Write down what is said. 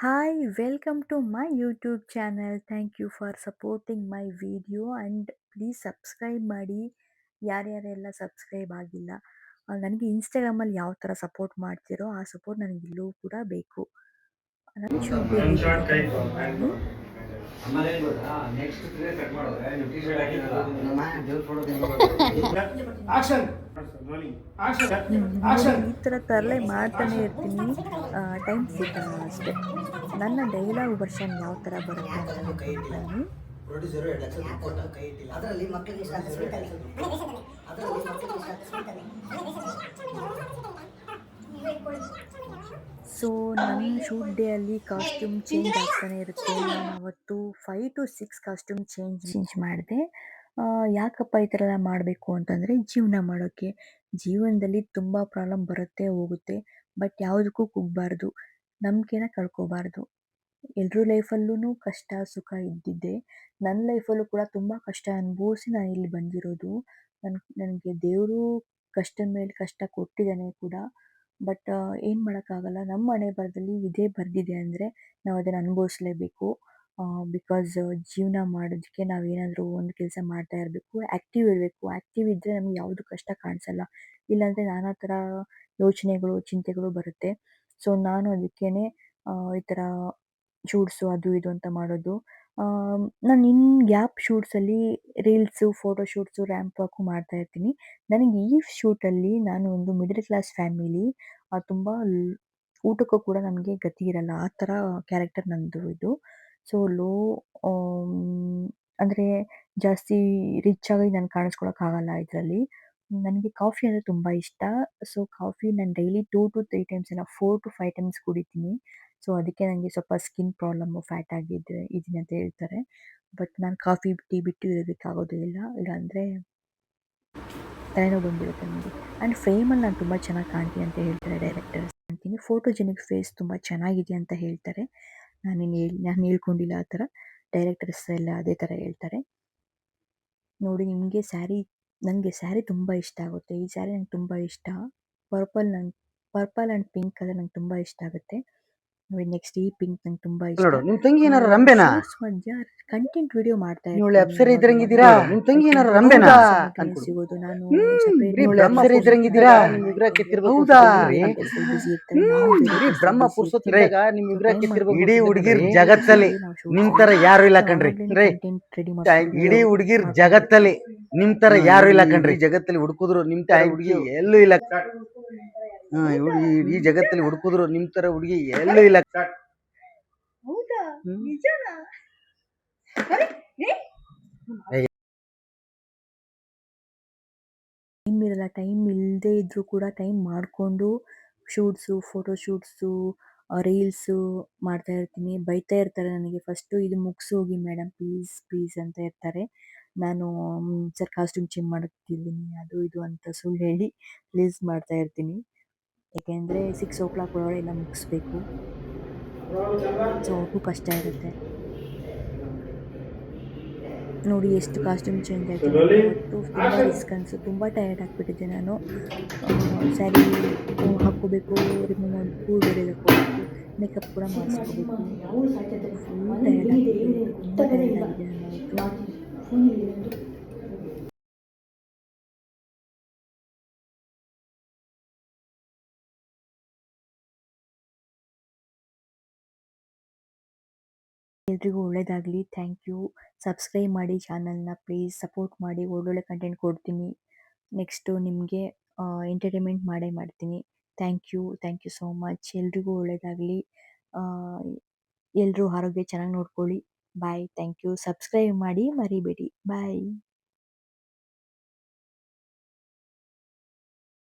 Hi, welcome to my YouTube channel. Thank you for supporting my video and please subscribe ಮಾಡಿ ಯಾರ್ಯಾರೆಲ್ಲ subscribe ಆಗಿಲ್ಲ. ನನಗೆ ಇನ್ಸ್ಟಾಗ್ರಾಮಲ್ಲಿ ಯಾವ ಥರ ಸಪೋರ್ಟ್ ಮಾಡ್ತೀರೋ ಆ ಸಪೋರ್ಟ್ ನನಗೆ ಇಲ್ಲೂ ಕೂಡ ಬೇಕು. ನನ್ನ ಶೂಟ್ ಡೇ ಹೇಗಿದೆ ನೋಡ್ಕೊಂಡು ಬನ್ನಿ. ನೋಡಿ ಈ ಥರ ತರಲೆ ಮಾಡ್ತಾನೆ ಇರ್ತೀನಿ, ಟೈಮ್ ಸಿಗಲ್ಲ ಅಷ್ಟೇ. ನನ್ನ ಡೈಲಾಗ್ ವರ್ಷನ್ ಯಾವ ಥರ ಬರುತ್ತೆ ಅಂತ ನೋಡ್ಕೊಂಡು ಬನ್ನಿ. ಪ್ರೊಡ್ಯೂಸರು 2 ಲಕ್ಷ ಕೊಟ್ಟ ಕೈ ಇಟ್ಟಿಲ್ಲ. ಅದರಲ್ಲಿ ಮಕ್ಕಳಿಗೆ ಇಷ್ಟ ಆಗ್ತದೆ ಸ್ವೀಟ್ ಅಲ್ಲಿ. ಅದರಲ್ಲಿ ಮಕ್ಕಳಿಗೆ ಇಷ್ಟ ಆಗ್ತದೆ ಸ್ವೀಟ್ ಅಲ್ಲಿ. ಸೊ ನನ್ನ ಶೂಟ್ ಡೇ ಅಲ್ಲಿ ಕಾಸ್ಟ್ಯೂಮ್ ಚೇಂಜ್ ಆಗ್ತಾನೆ ಇರುತ್ತೆ. ನಾನು ಅವತ್ತು 5 to 6 ಕಾಸ್ಟ್ಯೂಮ್ ಚೇಂಜ್ ಮಾಡಿದೆ. ಯಾಕಪ್ಪ ಈ ಥರ ಎಲ್ಲ ಮಾಡಬೇಕು ಅಂತಂದರೆ ಜೀವನ ಮಾಡೋಕ್ಕೆ. ಜೀವನದಲ್ಲಿ ತುಂಬ ಪ್ರಾಬ್ಲಮ್ ಬರುತ್ತೆ ಹೋಗುತ್ತೆ, ಬಟ್ ಯಾವುದಕ್ಕೂ ಕುಗ್ಗಬಾರ್ದು, ನಂಬಿಕೆನ ಕಳ್ಕೋಬಾರ್ದು. ಎಲ್ರ ಲೈಫಲ್ಲೂ ಕಷ್ಟ ಸುಖ ಇದ್ದಿದ್ದೆ. ನನ್ನ ಲೈಫಲ್ಲೂ ಕೂಡ ತುಂಬ ಕಷ್ಟ ಅನುಭವಿಸಿ ನಾನು ಇಲ್ಲಿ ಬಂದಿರೋದು. ನನಗೆ ದೇವರು ಕಷ್ಟದ ಮೇಲೆ ಕಷ್ಟ ಕೊಟ್ಟಿದ್ದಾನೆ ಕೂಡ. ಬಟ್ ಏನು ಮಾಡೋಕ್ಕಾಗಲ್ಲ, ನಮ್ಮ ಹಣೆಬರಹದಲ್ಲಿ ಇದೇ ಬರೆದಿದೆ ಅಂದರೆ ನಾವು ಅದನ್ನು ಅನುಭವಿಸ್ಲೇಬೇಕು. ಬಿಕಾಸ್ ಜೀವನ ಮಾಡೋದಕ್ಕೆ ನಾವೇನಾದರೂ ಒಂದು ಕೆಲಸ ಮಾಡ್ತಾ ಇರಬೇಕು, ಆ್ಯಕ್ಟಿವ್ ಇರಬೇಕು. ಆ್ಯಕ್ಟಿವ್ ಇದ್ದರೆ ನಮಗೆ ಯಾವುದು ಕಷ್ಟ ಕಾಣಿಸಲ್ಲ. ಇಲ್ಲಾಂದರೆ ನಾನಾ ಥರ ಯೋಚನೆಗಳು ಚಿಂತೆಗಳು ಬರುತ್ತೆ. ಸೊ ನಾನು ಅದಕ್ಕೇ ಈ ಥರ ಶೂಟ್ಸು ಅದು ಇದು ಅಂತ ಮಾಡೋದು. ನಾನು ಇನ್ ಗ್ಯಾಪ್ ಶೂಟ್ಸಲ್ಲಿ reels, photo shoots, ramp walk ಮಾಡ್ತಾ ಇರ್ತೀನಿ. ನನಗೆ ಈ ಶೂಟಲ್ಲಿ ನಾನು ಒಂದು ಮಿಡಲ್ ಕ್ಲಾಸ್ ಫ್ಯಾಮಿಲಿ, ತುಂಬ ಊಟಕ್ಕೂ ಕೂಡ ನಮಗೆ ಗತಿ ಇರಲ್ಲ, ಆ ಥರ ಕ್ಯಾರೆಕ್ಟರ್ ನನ್ನದು ಇದು. ಸೊ ಅಂದರೆ ಜಾಸ್ತಿ ರಿಚ್ ಆಗಿ ನಾನು ಕಾಣಿಸ್ಕೊಳಕ್ಕಾಗಲ್ಲ ಇದರಲ್ಲಿ. ನನಗೆ ಕಾಫಿ ಅಂದರೆ ತುಂಬ ಇಷ್ಟ. ಸೊ ಕಾಫಿ ನಾನು ಡೈಲಿ 2 to 3 ಟೈಮ್ಸ್ ಇಲ್ಲ 4 to 5 ಟೈಮ್ಸ್ ಕುಡಿತೀನಿ. ಸೊ ಅದಕ್ಕೆ ನನಗೆ ಸ್ವಲ್ಪ ಸ್ಕಿನ್ ಪ್ರಾಬ್ಲಮ್ಮು, ಫ್ಯಾಟ್ ಇದೀನಿ ಅಂತ ಹೇಳ್ತಾರೆ. ಬಟ್ ನಾನು ಕಾಫಿ, ಟೀ ಬಿಟ್ಟು ಇರೋದಕ್ಕಾಗೋದೇ ಇಲ್ಲ. ಇಲ್ಲಾಂದರೆ ತಲೆನೋವು ಬಂದುಬಿಡುತ್ತೆ ನನಗೆ. ಆ್ಯಂಡ್ ಫ್ರೇಮಲ್ಲಿ ನಾನು ತುಂಬ ಚೆನ್ನಾಗಿ ಕಾಣ್ತೀನಿ ಅಂತ ಹೇಳ್ತಾರೆ ಡೈರೆಕ್ಟರ್ಸ್. ಕಾಣ್ತೀನಿ, ಫೋಟೋಜೆನಿಕ್ ಫೇಸ್ ತುಂಬ ಚೆನ್ನಾಗಿದೆ ಅಂತ ಹೇಳ್ತಾರೆ. ನಾನು ಹೇಳ್ಕೊಂಡಿಲ್ಲ ಆ ಥರ, ಡೈರೆಕ್ಟರ್ಸ್ ಎಲ್ಲ ಅದೇ ಥರ ಹೇಳ್ತಾರೆ. ನೋಡಿ ನನಗೆ ಸ್ಯಾರಿ ತುಂಬ ಇಷ್ಟ ಆಗುತ್ತೆ. ಈ ಸ್ಯಾರಿ ನಂಗೆ ತುಂಬ ಇಷ್ಟ. ಪರ್ಪಲ್ ಆ್ಯಂಡ್ ಪಿಂಕ್ ಕಲರ್ ನಂಗೆ ತುಂಬ ಇಷ್ಟ ಆಗುತ್ತೆ. ನೋಡಿ ನೆಕ್ಸ್ಟ್ ಈ ಪಿಂಕ್ ನಂಗೆ ತುಂಬ ಇಷ್ಟ. ನೋಡು ನಿಮ್ ತಂಗಿ ಏನಾರ ರಂಬೆನಾ? ಶೂಟ್ಸ್ ಮಧ್ಯ ಕಂಟೆಂಟ್ ವಿಡಿಯೋ ಮಾಡ್ತಾ ಇವಳು ಅಪ್ಸರೆ ಇದ್ರಂಗಿದ್ದೀರಾ? ನಿಮ್ ತಂಗಿ ಏನಾರ ರಂಬೆನಾ? ಸಿಗೋದು. ನಾನು ಅಪ್ಸರೆ ಇದ್ರಂಗಿದ್ದೀರಾ? ನಿಮ್ ವಿಗ್ರಹ ಕೆತ್ತಿರ್ಬೇಕು. ಹೌದಾ? ಬ್ರಹ್ಮ ಪುರುಷೋತ್ತ ಇದ್ದಾಗ ನಿಮ್ ವಿಗ್ರಹ ಕೆತ್ತಿರ್ಬೇಕು. ಇಡೀ ಹುಡುಗಿರ್ ಜಗತ್ತಲ್ಲಿ ನಿಮ್ ತರ ಯಾರು ಇಲ್ಲ ಕಣ್ರಿ. ಇಡೀ ಹುಡುಗಿರ್ ಜಗತ್ತಲ್ಲಿ ನಿಮ್ ತರ ಯಾರು ಇಲ್ಲ ಕಣ್ರಿ. ಜಗತ್ತಲ್ಲಿ ಹುಡುಕಿದ್ರು ನಿಮ್ ತರ ಹುಡುಗಿ ಎಲ್ಲೂ ಇಲ್ಲ. ಈ ಜಗತ್ತಲ್ಲಿ ಹುಡುಕಿದ್ರು ನಿಮ್ ತರ ಹುಡುಗಿ ಎಲ್ಲೂ ಇಲ್ಲ. ಟೈಮ್ ಇರಲ್ಲ. ಟೈಮ್ ಇಲ್ಲದೆ ಇದ್ರೂ ಕೂಡ ಟೈಮ್ ಮಾಡಿಕೊಂಡು ಶೂಟ್ಸು, ಫೋಟೋ ಶೂಟ್ಸು, ರೀಲ್ಸು ಮಾಡ್ತಾ ಇರ್ತೀನಿ. ಬೈತಾ ಇರ್ತಾರೆ ನನಗೆ, ಫಸ್ಟು ಇದು ಮುಗಿಸೋಗಿ ಮೇಡಮ್ ಪ್ಲೀಸ್ ಪ್ಲೀಸ್ ಅಂತ ಇರ್ತಾರೆ. ನಾನು ಸರ್ ಕಾಸ್ಟ್ಯೂಮ್ ಚೇಂಜ್ ಮಾಡುತ್ತಿದ್ದೀನಿ ಅದು ಇದು ಅಂತ ಸುಳ್ಳು ಹೇಳಿ ಪ್ಲೀಸ್ ಮಾಡ್ತಾ ಇರ್ತೀನಿ. ಯಾಕೆಂದರೆ 6 o'clock ಒಳಗಡೆ ಎಲ್ಲ ಮುಗಿಸ್ಬೇಕು. ಸೊ ಅವ್ರಿಗೂ ಕಷ್ಟ ಇರುತ್ತೆ. ನೋಡಿ ಎಷ್ಟು ಕಾಸ್ಟ್ಯೂಮ್ ಚೇಂಜ್ ಆಯಿತು. ಇವತ್ತು ತುಂಬ ರಿಸ್ಕ್ ಅನಿಸ್ತು, ತುಂಬ ಟಯರ್ಡ್ ಆಗಿಬಿಟ್ಟಿದ್ದೆ ನಾನು. ಸ್ಯಾರಿ ಹಾಕ್ಕೋಬೇಕು, ರಿಮೂವ್ ಮಾಡಬೇಕು, ಬೇರೆ ಹಾಕ್ಕೋಬೇಕು, ಮೇಕಪ್ ಕೂಡ ಮಾಡಿಸ್ಕೋಬೇಕು. ಫುಲ್ ಟಯರ್ಡ್ ಆಗಿಬಿಟ್ಟಿದೆ, ತುಂಬ ಟಯರ್ಡ್ ಆಗಿದೆ ನಾನು ಇವತ್ತು. ಎಲ್ರಿಗೂ ಒಳ್ಳೆಯದಾಗಲಿ. Thank you. ಸಬ್ಸ್ಕ್ರೈಬ್ ಮಾಡಿ ಚಾನಲ್ನ, ಪ್ಲೀಸ್ ಸಪೋರ್ಟ್ ಮಾಡಿ. ಒಳ್ಳೊಳ್ಳೆ ಕಂಟೆಂಟ್ ಕೊಡ್ತೀನಿ. ನೆಕ್ಸ್ಟು ನಿಮಗೆ ಎಂಟರ್ಟೈನ್ಮೆಂಟ್ ಮಾಡೇ ಮಾಡ್ತೀನಿ. Thank you so much. ಎಲ್ರಿಗೂ ಒಳ್ಳೆಯದಾಗಲಿ. ಎಲ್ಲರೂ ಆರೋಗ್ಯ ಚೆನ್ನಾಗಿ ನೋಡ್ಕೊಳ್ಳಿ. ಬಾಯ್. Thank you. ಸಬ್ಸ್ಕ್ರೈಬ್ ಮಾಡಿ ಮರಿಬೇಡಿ. ಬಾಯ್.